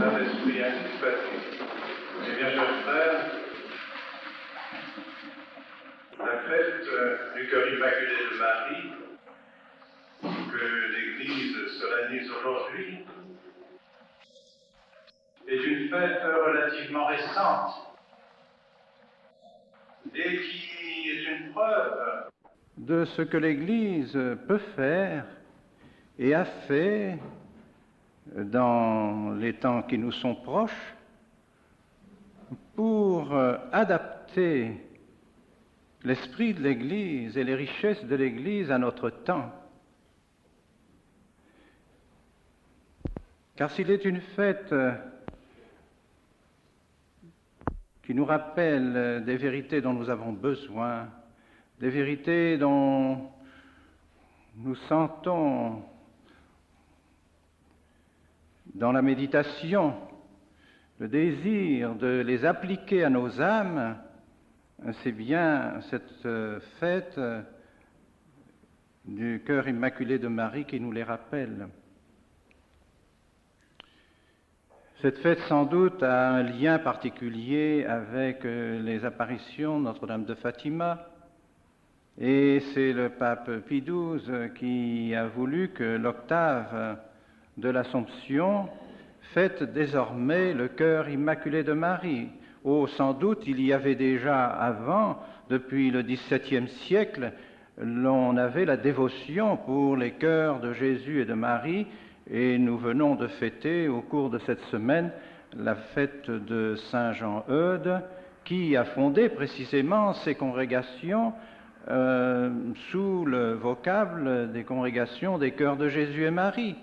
Saint-Esprit ainsi soit-il. Eh bien, chers frères, la fête du cœur immaculé de Marie, que l'Église solennise aujourd'hui, est une fête relativement récente et qui est une preuve de ce que l'Église peut faire et a fait dans les temps qui nous sont proches pour adapter l'esprit de l'Église et les richesses de l'Église à notre temps. Car s'il est une fête qui nous rappelle des vérités dont nous avons besoin, des vérités dont nous sentons dans la méditation le désir de les appliquer à nos âmes, c'est bien cette fête du cœur immaculé de Marie qui nous les rappelle. Cette fête, sans doute, a un lien particulier avec les apparitions de Notre-Dame de Fatima, et c'est le pape Pie XII qui a voulu que l'octave de l'Assomption fête désormais le cœur immaculé de Marie. Oh, sans doute, il y avait déjà avant, depuis le XVIIe siècle, l'on avait la dévotion pour les cœurs de Jésus et de Marie, et nous venons de fêter au cours de cette semaine la fête de Saint Jean Eudes, qui a fondé précisément ces congrégations sous le vocable des congrégations des cœurs de Jésus et Marie.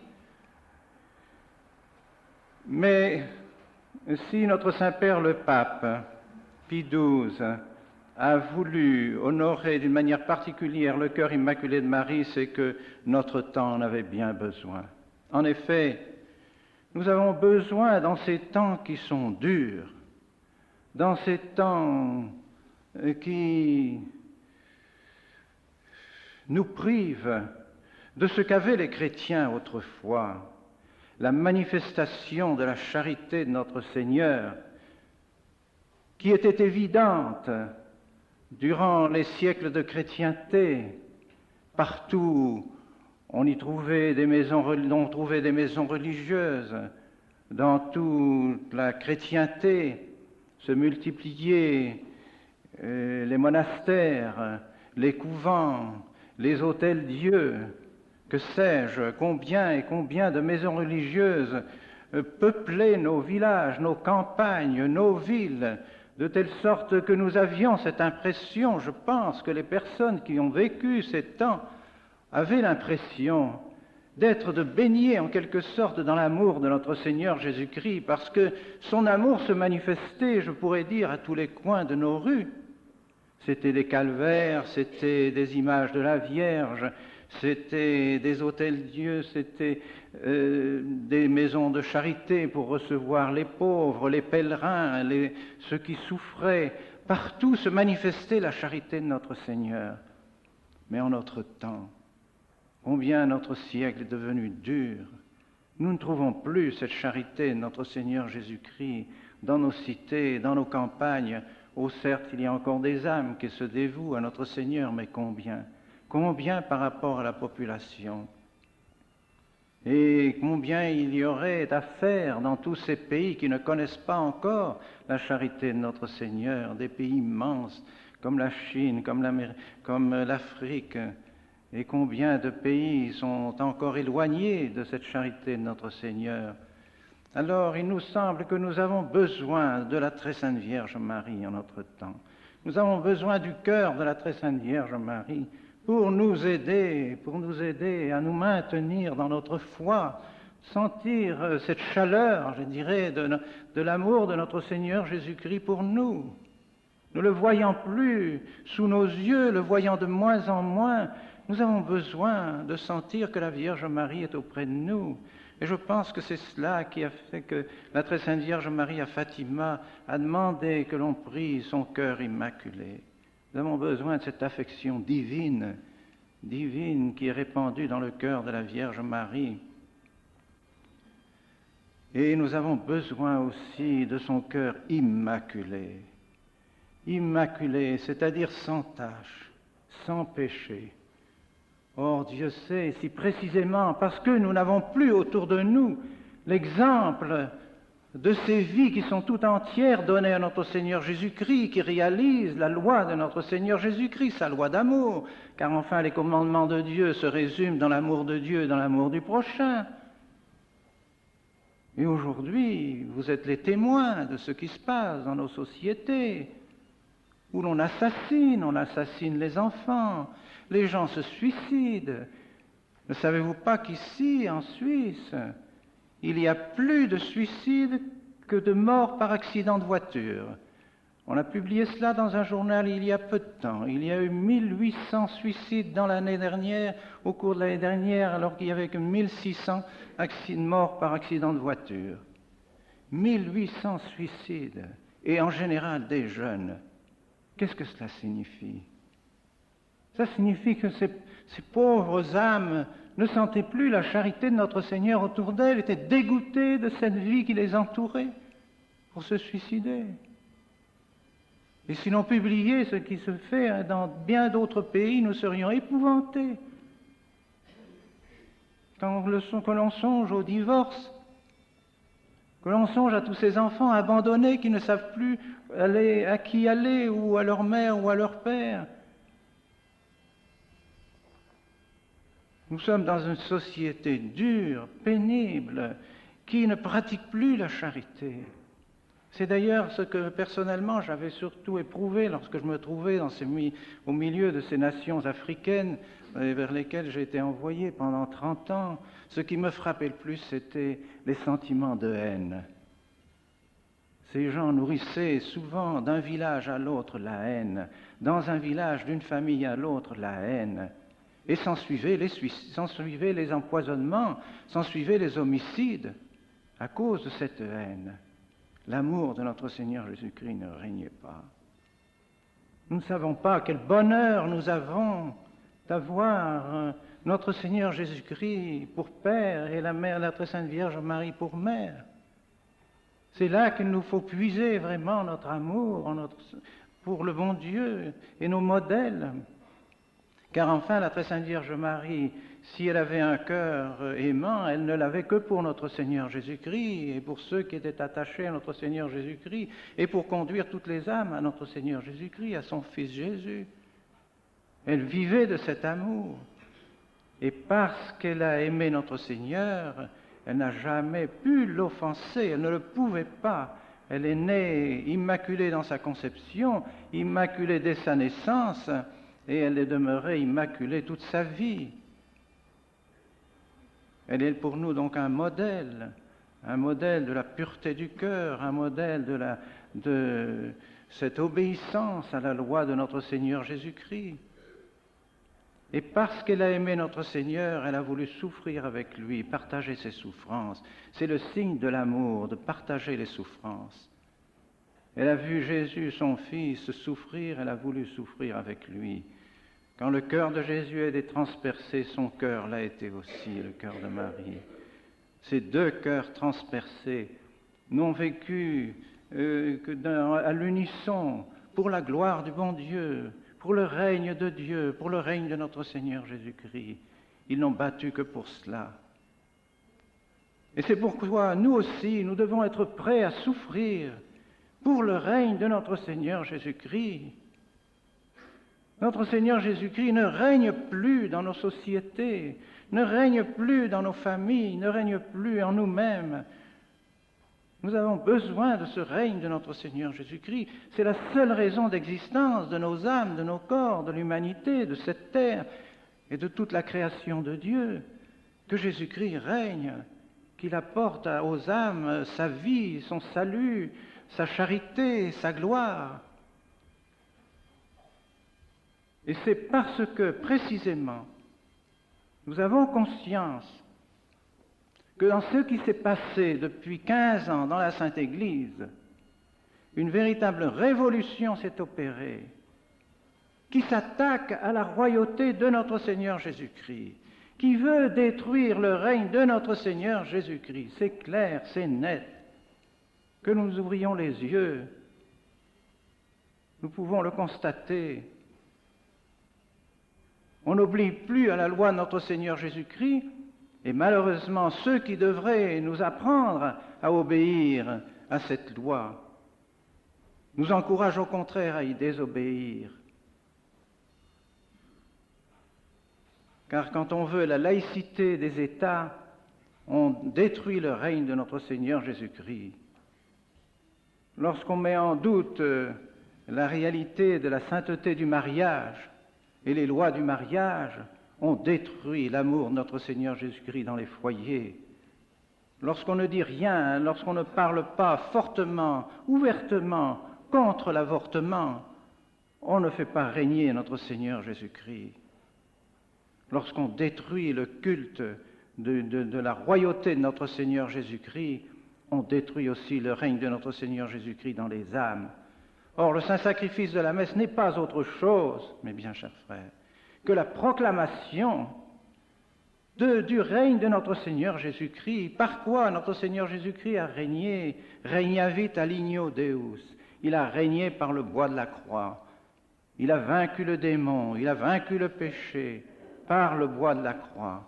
Mais si notre Saint-Père le Pape, Pie XII, a voulu honorer d'une manière particulière le cœur immaculé de Marie, c'est que notre temps en avait bien besoin. En effet, nous avons besoin dans ces temps qui sont durs, dans ces temps qui nous privent de ce qu'avaient les chrétiens autrefois, la manifestation de la charité de notre Seigneur, qui était évidente durant les siècles de chrétienté. Partout, on trouvait des maisons religieuses. Dans toute la chrétienté se multipliaient les monastères, les couvents, les hôtels-dieux, que sais-je, combien et combien de maisons religieuses peuplaient nos villages, nos campagnes, nos villes, de telle sorte que nous avions cette impression, je pense, que les personnes qui ont vécu ces temps avaient l'impression d'être de baigner en quelque sorte dans l'amour de notre Seigneur Jésus-Christ, parce que son amour se manifestait, je pourrais dire, à tous les coins de nos rues. C'était des calvaires, c'était des images de la Vierge, c'était des hôtels-dieux, c'était des maisons de charité pour recevoir les pauvres, les pèlerins, ceux qui souffraient. Partout se manifestait la charité de notre Seigneur. Mais en notre temps, combien notre siècle est devenu dur. Nous ne trouvons plus cette charité de notre Seigneur Jésus-Christ dans nos cités, dans nos campagnes. Oh, certes, il y a encore des âmes qui se dévouent à notre Seigneur, mais combien ? Combien par rapport à la population? Et combien il y aurait à faire dans tous ces pays qui ne connaissent pas encore la charité de notre Seigneur, des pays immenses comme la Chine, comme l'Afrique, et combien de pays sont encore éloignés de cette charité de notre Seigneur. Alors, il nous semble que nous avons besoin de la très sainte Vierge Marie en notre temps. Nous avons besoin du cœur de la très sainte Vierge Marie pour nous aider à nous maintenir dans notre foi, sentir cette chaleur, je dirais, de l'amour de notre Seigneur Jésus-Christ pour nous. Ne le voyant plus sous nos yeux, le voyant de moins en moins, nous avons besoin de sentir que la Vierge Marie est auprès de nous. Et je pense que c'est cela qui a fait que la très sainte Vierge Marie à Fatima a demandé que l'on prie son cœur immaculé. Nous avons besoin de cette affection divine qui est répandue dans le cœur de la Vierge Marie. Et nous avons besoin aussi de son cœur immaculé. Immaculé, c'est-à-dire sans tache, sans péché. Or, Dieu sait, si précisément parce que nous n'avons plus autour de nous l'exemple de ces vies qui sont tout entières données à notre Seigneur Jésus-Christ, qui réalisent la loi de notre Seigneur Jésus-Christ, sa loi d'amour, car enfin les commandements de Dieu se résument dans l'amour de Dieu et dans l'amour du prochain. Et aujourd'hui, vous êtes les témoins de ce qui se passe dans nos sociétés, où on assassine les enfants, les gens se suicident. Ne savez-vous pas qu'ici, en Suisse, il y a plus de suicides que de morts par accident de voiture? On a publié cela dans un journal il y a peu de temps. Il y a eu 1800 suicides dans l'année dernière, au cours de l'année dernière, alors qu'il n'y avait que 1600 morts par accident de voiture. 1800 suicides, et en général des jeunes. Qu'est-ce que cela signifie? Ça signifie que ces pauvres âmes ne sentaient plus la charité de notre Seigneur autour d'elles, étaient dégoûtées de cette vie qui les entourait pour se suicider. Et si l'on publiait ce qui se fait dans bien d'autres pays, nous serions épouvantés. Que l'on songe au divorce, que l'on songe à tous ces enfants abandonnés qui ne savent plus à qui aller, ou à leur mère ou à leur père. Nous sommes dans une société dure, pénible, qui ne pratique plus la charité. C'est d'ailleurs ce que personnellement j'avais surtout éprouvé lorsque je me trouvais au milieu de ces nations africaines vers lesquelles j'ai été envoyé pendant 30 ans. Ce qui me frappait le plus, c'était les sentiments de haine. Ces gens nourrissaient souvent d'un village à l'autre la haine, dans un village d'une famille à l'autre la haine. Et s'ensuivaient les empoisonnements, s'ensuivaient les homicides à cause de cette haine. L'amour de notre Seigneur Jésus-Christ ne régnait pas. Nous ne savons pas quel bonheur nous avons d'avoir notre Seigneur Jésus-Christ pour Père et la Très Sainte Vierge Marie pour Mère. C'est là qu'il nous faut puiser vraiment notre amour pour le bon Dieu et nos modèles. Car enfin, la Très Sainte Vierge Marie, si elle avait un cœur aimant, elle ne l'avait que pour notre Seigneur Jésus-Christ et pour ceux qui étaient attachés à notre Seigneur Jésus-Christ et pour conduire toutes les âmes à notre Seigneur Jésus-Christ, à son Fils Jésus. Elle vivait de cet amour. Et parce qu'elle a aimé notre Seigneur, elle n'a jamais pu l'offenser, elle ne le pouvait pas. Elle est née immaculée dans sa conception, immaculée dès sa naissance, et elle est demeurée immaculée toute sa vie. Elle est pour nous donc un modèle de la pureté du cœur, un modèle de cette obéissance à la loi de notre Seigneur Jésus-Christ. Et parce qu'elle a aimé notre Seigneur, elle a voulu souffrir avec lui, partager ses souffrances. C'est le signe de l'amour, de partager les souffrances. Elle a vu Jésus, son Fils, souffrir, elle a voulu souffrir avec lui. Quand le cœur de Jésus a été transpercé, son cœur l'a été aussi, le cœur de Marie. Ces deux cœurs transpercés n'ont vécu à l'unisson pour la gloire du bon Dieu, pour le règne de Dieu, pour le règne de notre Seigneur Jésus-Christ. Ils n'ont battu que pour cela. Et c'est pourquoi nous aussi, nous devons être prêts à souffrir pour le règne de notre Seigneur Jésus-Christ. Notre Seigneur Jésus-Christ ne règne plus dans nos sociétés, ne règne plus dans nos familles, ne règne plus en nous-mêmes. Nous avons besoin de ce règne de notre Seigneur Jésus-Christ. C'est la seule raison d'existence de nos âmes, de nos corps, de l'humanité, de cette terre et de toute la création de Dieu, que Jésus-Christ règne, qu'il apporte aux âmes sa vie, son salut, sa charité, sa gloire. Et c'est parce que, précisément, nous avons conscience que dans ce qui s'est passé depuis 15 ans dans la Sainte Église, une véritable révolution s'est opérée, qui s'attaque à la royauté de notre Seigneur Jésus-Christ, qui veut détruire le règne de notre Seigneur Jésus-Christ. C'est clair, c'est net. Que nous ouvrions les yeux, nous pouvons le constater. On n'oblige plus à la loi de notre Seigneur Jésus-Christ, et malheureusement, ceux qui devraient nous apprendre à obéir à cette loi nous encouragent au contraire à y désobéir. Car quand on veut la laïcité des États, on détruit le règne de notre Seigneur Jésus-Christ. Lorsqu'on met en doute la réalité de la sainteté du mariage et les lois du mariage, on détruit l'amour de notre Seigneur Jésus-Christ dans les foyers. Lorsqu'on ne dit rien, lorsqu'on ne parle pas fortement, ouvertement contre l'avortement, on ne fait pas régner notre Seigneur Jésus-Christ. Lorsqu'on détruit le culte de la royauté de notre Seigneur Jésus-Christ, on détruit aussi le règne de notre Seigneur Jésus-Christ dans les âmes. Or, le saint sacrifice de la messe n'est pas autre chose, mes bien chers frères, que la proclamation du règne de notre Seigneur Jésus-Christ. Par quoi notre Seigneur Jésus-Christ a régné, regnavit alignio Deus. Il a régné par le bois de la croix. Il a vaincu le démon, il a vaincu le péché par le bois de la croix.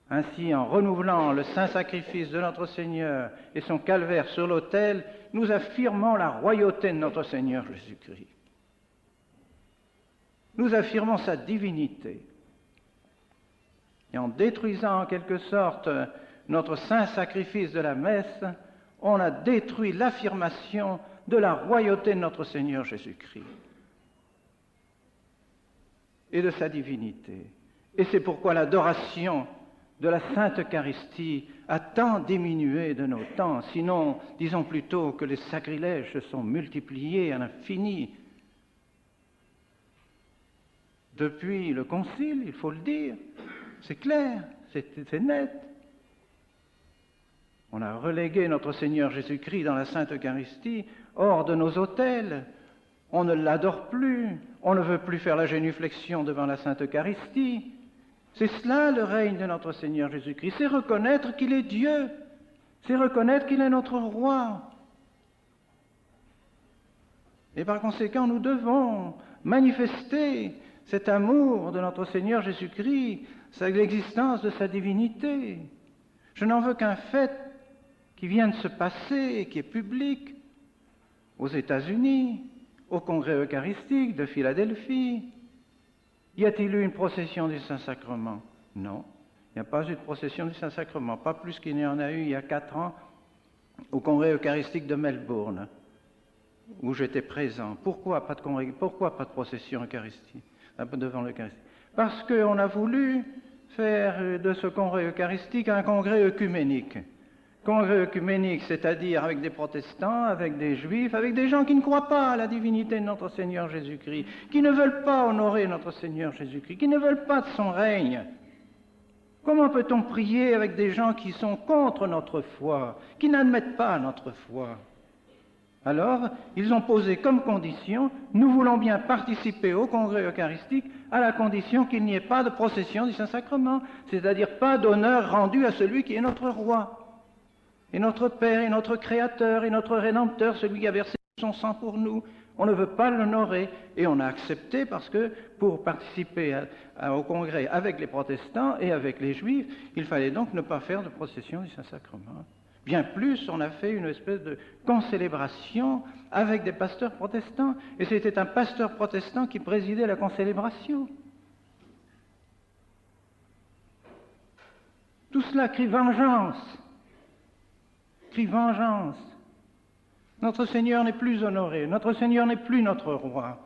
Ainsi, en renouvelant le saint sacrifice de notre Seigneur et son calvaire sur l'autel, nous affirmons la royauté de notre Seigneur Jésus-Christ. Nous affirmons sa divinité. Et en détruisant en quelque sorte notre saint sacrifice de la messe, on a détruit l'affirmation de la royauté de notre Seigneur Jésus-Christ et de sa divinité. Et c'est pourquoi l'adoration de la Sainte Eucharistie a tant diminué de nos temps. Sinon, disons plutôt que les sacrilèges se sont multipliés à l'infini. Depuis le Concile, il faut le dire, c'est clair, c'est net. On a relégué notre Seigneur Jésus-Christ dans la Sainte Eucharistie hors de nos autels. On ne l'adore plus, on ne veut plus faire la génuflexion devant la Sainte Eucharistie. C'est cela le règne de notre Seigneur Jésus-Christ, c'est reconnaître qu'il est Dieu, c'est reconnaître qu'il est notre roi. Et par conséquent, nous devons manifester cet amour de notre Seigneur Jésus-Christ, l'existence de sa divinité. Je n'en veux qu'un fait qui vient de se passer et qui est public aux États-Unis, au Congrès eucharistique de Philadelphie. Y a-t-il eu une procession du Saint-Sacrement? Non, il n'y a pas eu de procession du Saint-Sacrement, pas plus qu'il n'y en a eu il y a 4 ans au Congrès eucharistique de Melbourne, où j'étais présent. Pourquoi pas de procession eucharistique devant l'Eucharistie? Parce qu'on a voulu faire de ce Congrès eucharistique un congrès œcuménique. Congrès œcuménique, c'est-à-dire avec des protestants, avec des juifs, avec des gens qui ne croient pas à la divinité de notre Seigneur Jésus-Christ, qui ne veulent pas honorer notre Seigneur Jésus-Christ, qui ne veulent pas de son règne. Comment peut-on prier avec des gens qui sont contre notre foi, qui n'admettent pas notre foi? Alors, ils ont posé comme condition, nous voulons bien participer au Congrès eucharistique à la condition qu'il n'y ait pas de procession du Saint-Sacrement, c'est-à-dire pas d'honneur rendu à celui qui est notre roi. Et notre Père, et notre Créateur, et notre Rédempteur, celui qui a versé son sang pour nous. On ne veut pas l'honorer. Et on a accepté parce que pour participer au congrès avec les protestants et avec les juifs, il fallait donc ne pas faire de procession du Saint-Sacrement. Bien plus, on a fait une espèce de concélébration avec des pasteurs protestants. Et c'était un pasteur protestant qui présidait la concélébration. Tout cela crie vengeance. Crie vengeance. Notre Seigneur n'est plus honoré, notre Seigneur n'est plus notre roi.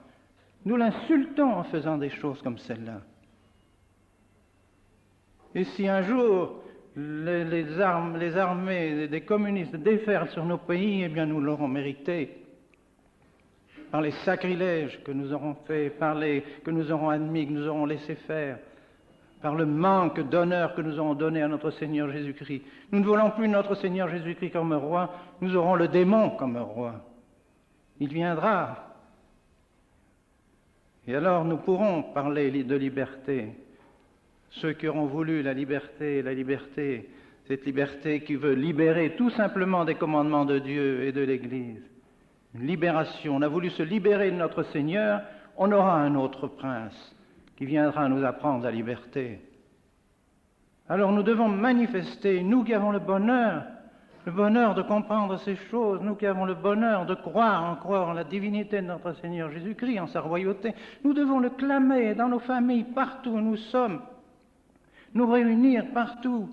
Nous l'insultons en faisant des choses comme celle-là. Et si un jour les armées des communistes déferlent sur nos pays, eh bien nous l'aurons mérité par les sacrilèges que nous aurons faits, que nous aurons admis, que nous aurons laissé faire, par le manque d'honneur que nous aurons donné à notre Seigneur Jésus-Christ. Nous ne voulons plus notre Seigneur Jésus-Christ comme roi, nous aurons le démon comme roi. Il viendra. Et alors nous pourrons parler de liberté. ceux qui auront voulu la liberté, cette liberté qui veut libérer tout simplement des commandements de Dieu et de l'Église. Une libération. On a voulu se libérer de notre Seigneur, on aura un autre prince qui viendra nous apprendre la liberté. Alors nous devons manifester, nous qui avons le bonheur de comprendre ces choses, nous qui avons le bonheur de croire en la divinité de notre Seigneur Jésus-Christ, en sa royauté, nous devons le clamer dans nos familles, partout où nous sommes, nous réunir partout,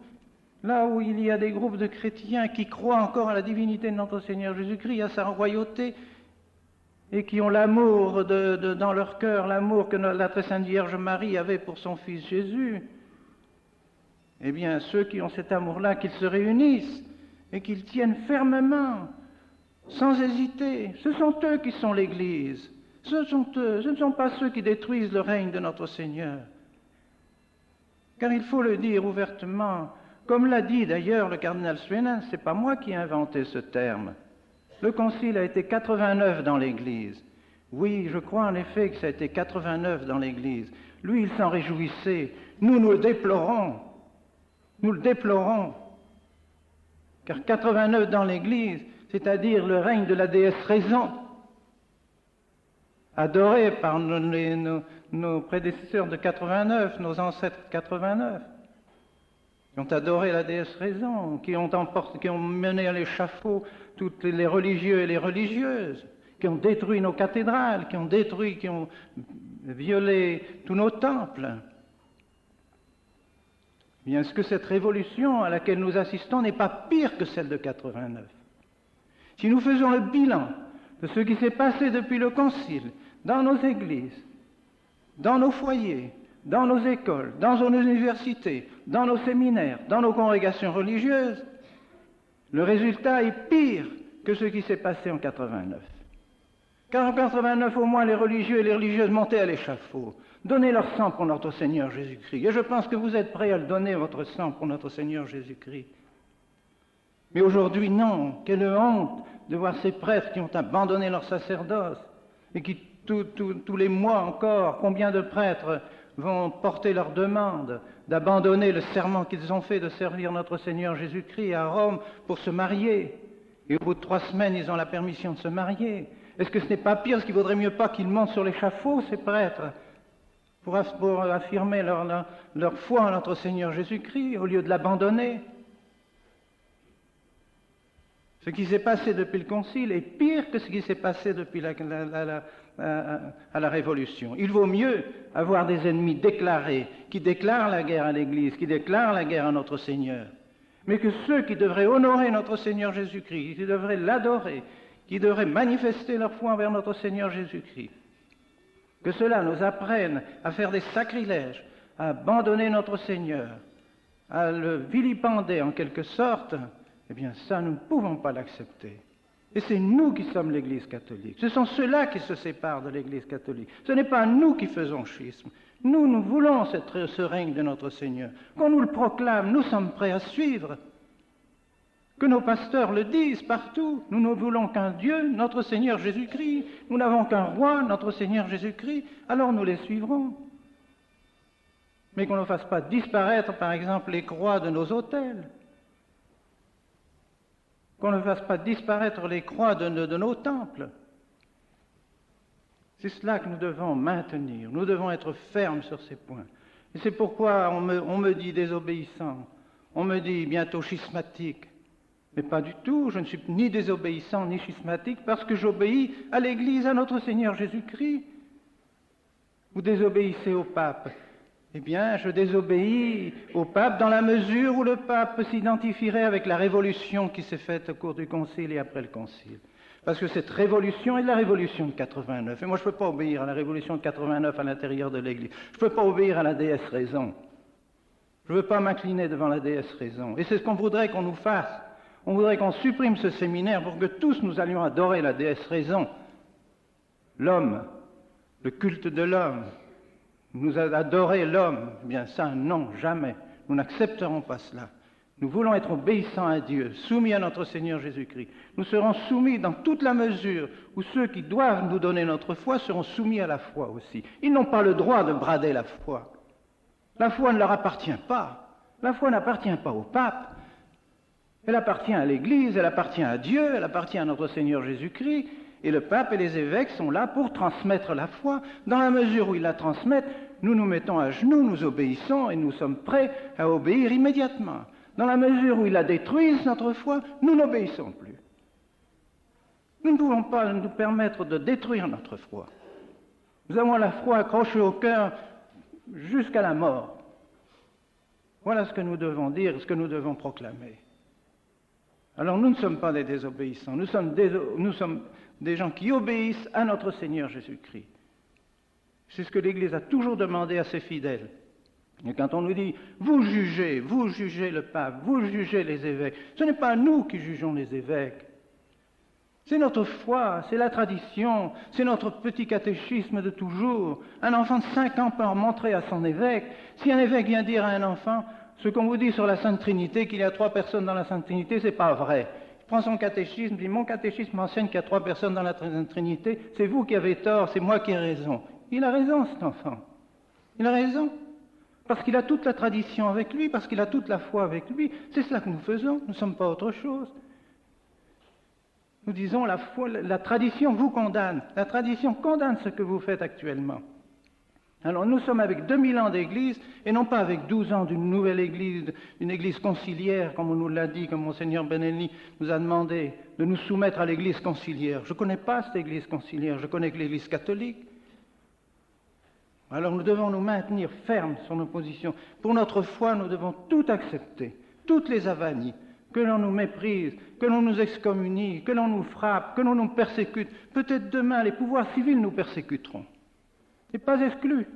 là où il y a des groupes de chrétiens qui croient encore à la divinité de notre Seigneur Jésus-Christ, à sa royauté, et qui ont l'amour dans leur cœur, l'amour que la très sainte Vierge Marie avait pour son Fils Jésus. Eh bien, ceux qui ont cet amour-là, qu'ils se réunissent et qu'ils tiennent fermement, sans hésiter. Ce sont eux qui sont l'Église. Ce sont eux, ce ne sont pas ceux qui détruisent le règne de notre Seigneur. Car il faut le dire ouvertement, comme l'a dit d'ailleurs le cardinal Suenens, ce n'est pas moi qui ai inventé ce terme. Le concile a été 89 dans l'Église. Oui, je crois en effet que ça a été 89 dans l'Église. Lui, il s'en réjouissait. Nous le déplorons. Nous le déplorons. Car 89 dans l'Église, c'est-à-dire le règne de la déesse raison, adoré par nos prédécesseurs de 89, nos ancêtres de 89, qui ont adoré la déesse raison, qui ont mené à l'échafaud toutes les religieux et les religieuses, qui ont détruit nos cathédrales, qui ont violé tous nos temples. Bien, est-ce que cette révolution à laquelle nous assistons n'est pas pire que celle de 89? Si nous faisons le bilan de ce qui s'est passé depuis le Concile, dans nos églises, dans nos foyers, dans nos écoles, dans nos universités, dans nos séminaires, dans nos congrégations religieuses, le résultat est pire que ce qui s'est passé en 89. Car en 89, au moins, les religieux et les religieuses montaient à l'échafaud, donnaient leur sang pour notre Seigneur Jésus-Christ. Et je pense que vous êtes prêts à le donner, votre sang, pour notre Seigneur Jésus-Christ. Mais aujourd'hui, non. Quelle honte de voir ces prêtres qui ont abandonné leur sacerdoce et qui, tous les mois encore, combien de prêtres vont porter leur demande d'abandonner le serment qu'ils ont fait de servir notre Seigneur Jésus-Christ à Rome pour se marier. Et au bout de 3 semaines, ils ont la permission de se marier. Est-ce que ce n'est pas pire? Est-ce qu'il ne vaudrait mieux pas qu'ils montent sur l'échafaud, ces prêtres, pour affirmer leur foi en notre Seigneur Jésus-Christ, au lieu de l'abandonner? Ce qui s'est passé depuis le Concile est pire que ce qui s'est passé depuis à la Révolution. Il vaut mieux avoir des ennemis déclarés, qui déclarent la guerre à l'Église, qui déclarent la guerre à notre Seigneur, mais que ceux qui devraient honorer notre Seigneur Jésus-Christ, qui devraient l'adorer, qui devraient manifester leur foi envers notre Seigneur Jésus-Christ, que cela nous apprenne à faire des sacrilèges, à abandonner notre Seigneur, à le vilipender en quelque sorte, eh bien ça, nous ne pouvons pas l'accepter. Et c'est nous qui sommes l'Église catholique. Ce sont ceux-là qui se séparent de l'Église catholique. Ce n'est pas nous qui faisons schisme. Nous voulons ce règne de notre Seigneur. Qu'on nous le proclame, nous sommes prêts à suivre. Que nos pasteurs le disent partout. Nous ne voulons qu'un Dieu, notre Seigneur Jésus-Christ. Nous n'avons qu'un roi, notre Seigneur Jésus-Christ. Alors nous les suivrons. Mais qu'on ne fasse pas disparaître, par exemple, les croix de nos autels. Qu'on ne fasse pas disparaître les croix de nos temples. C'est cela que nous devons maintenir. Nous devons être fermes sur ces points. Et c'est pourquoi on me dit désobéissant, on me dit bientôt schismatique. Mais pas du tout, je ne suis ni désobéissant ni schismatique parce que j'obéis à l'Église, à notre Seigneur Jésus-Christ. Vous désobéissez au pape. Eh bien, je désobéis au pape dans la mesure où le pape s'identifierait avec la révolution qui s'est faite au cours du Concile et après le Concile. Parce que cette révolution est la révolution de 89. Et moi, je ne peux pas obéir à la révolution de 89 à l'intérieur de l'Église. Je ne peux pas obéir à la déesse raison. Je ne veux pas m'incliner devant la déesse raison. Et c'est ce qu'on voudrait qu'on nous fasse. On voudrait qu'on supprime ce séminaire pour que tous nous allions adorer la déesse raison. L'homme, le culte de l'homme. Nous adorer l'homme, eh bien ça, non, jamais. Nous n'accepterons pas cela. Nous voulons être obéissants à Dieu, soumis à notre Seigneur Jésus-Christ. Nous serons soumis dans toute la mesure où ceux qui doivent nous donner notre foi seront soumis à la foi aussi. Ils n'ont pas le droit de brader la foi. La foi ne leur appartient pas. La foi n'appartient pas au pape. Elle appartient à l'Église, elle appartient à Dieu, elle appartient à notre Seigneur Jésus-Christ. Et le pape et les évêques sont là pour transmettre la foi. Dans la mesure où ils la transmettent, nous nous mettons à genoux, nous obéissons et nous sommes prêts à obéir immédiatement. Dans la mesure où ils la détruisent, notre foi, nous n'obéissons plus. Nous ne pouvons pas nous permettre de détruire notre foi. Nous avons la foi accrochée au cœur jusqu'à la mort. Voilà ce que nous devons dire, ce que nous devons proclamer. Alors nous ne sommes pas des désobéissants, nous sommes des gens qui obéissent à notre Seigneur Jésus-Christ. C'est ce que l'Église a toujours demandé à ses fidèles. Et quand on nous dit « vous jugez le pape, vous jugez les évêques », ce n'est pas nous qui jugeons les évêques. C'est notre foi, c'est la tradition, c'est notre petit catéchisme de toujours. Un enfant de 5 ans peut en montrer à son évêque. Si un évêque vient dire à un enfant « ce qu'on vous dit sur la Sainte Trinité, qu'il y a 3 personnes dans la Sainte Trinité, c'est pas vrai ». Il prend son catéchisme, dit « mon catéchisme enseigne qu'il y a 3 personnes dans la Sainte Trinité, c'est vous qui avez tort, c'est moi qui ai raison ». Il a raison, cet enfant. Il a raison. Parce qu'il a toute la tradition avec lui, parce qu'il a toute la foi avec lui. C'est cela que nous faisons, nous ne sommes pas autre chose. Nous disons la foi, la tradition vous condamne. La tradition condamne ce que vous faites actuellement. Alors nous sommes avec 2000 ans d'église, et non pas avec 12 ans d'une nouvelle église, une église conciliaire, comme on nous l'a dit, comme Monseigneur Benelli nous a demandé de nous soumettre à l'église conciliaire. Je ne connais pas cette église conciliaire, je connais que l'église catholique. Alors nous devons nous maintenir fermes sur nos positions. Pour notre foi, nous devons tout accepter, toutes les avanies, que l'on nous méprise, que l'on nous excommunie, que l'on nous frappe, que l'on nous persécute. Peut-être demain, les pouvoirs civils nous persécuteront. Ce n'est pas exclu.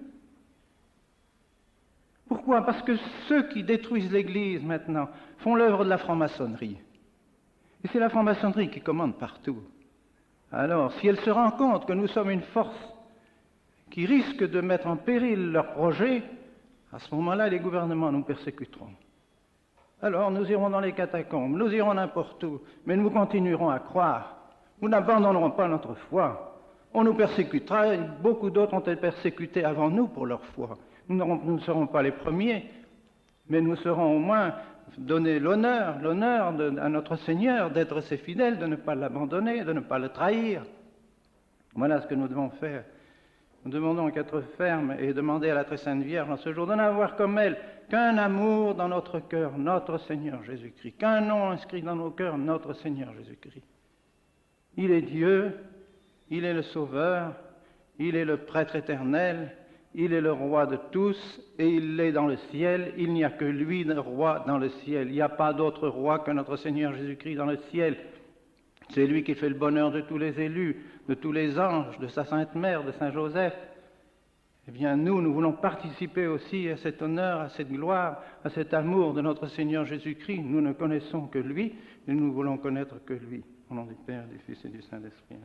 Pourquoi? Parce que ceux qui détruisent l'Église maintenant font l'œuvre de la franc-maçonnerie. Et c'est la franc-maçonnerie qui commande partout. Alors, si elle se rend compte que nous sommes une force qui risquent de mettre en péril leur projet, à ce moment-là, les gouvernements nous persécuteront. Alors, nous irons dans les catacombes, nous irons n'importe où, mais nous continuerons à croire. Nous n'abandonnerons pas notre foi. On nous persécutera, et beaucoup d'autres ont été persécutés avant nous pour leur foi. Nous ne serons pas les premiers, mais nous serons au moins donner l'honneur à notre Seigneur d'être ses fidèles, de ne pas l'abandonner, de ne pas le trahir. Voilà ce que nous devons faire. Nous devons donc être fermes et demander à la Très Sainte Vierge en ce jour de n'avoir comme elle qu'un amour dans notre cœur, notre Seigneur Jésus-Christ, qu'un nom inscrit dans nos cœurs, notre Seigneur Jésus-Christ. Il est Dieu, il est le Sauveur, il est le Prêtre éternel, il est le Roi de tous et il est dans le ciel. Il n'y a que lui, le Roi, dans le ciel. Il n'y a pas d'autre Roi que notre Seigneur Jésus-Christ dans le ciel. C'est lui qui fait le bonheur de tous les élus, de tous les anges, de sa Sainte Mère, de Saint Joseph. Eh bien, nous voulons participer aussi à cet honneur, à cette gloire, à cet amour de notre Seigneur Jésus-Christ. Nous ne connaissons que lui et nous voulons connaître que lui. Au nom du Père, du Fils et du Saint-Esprit.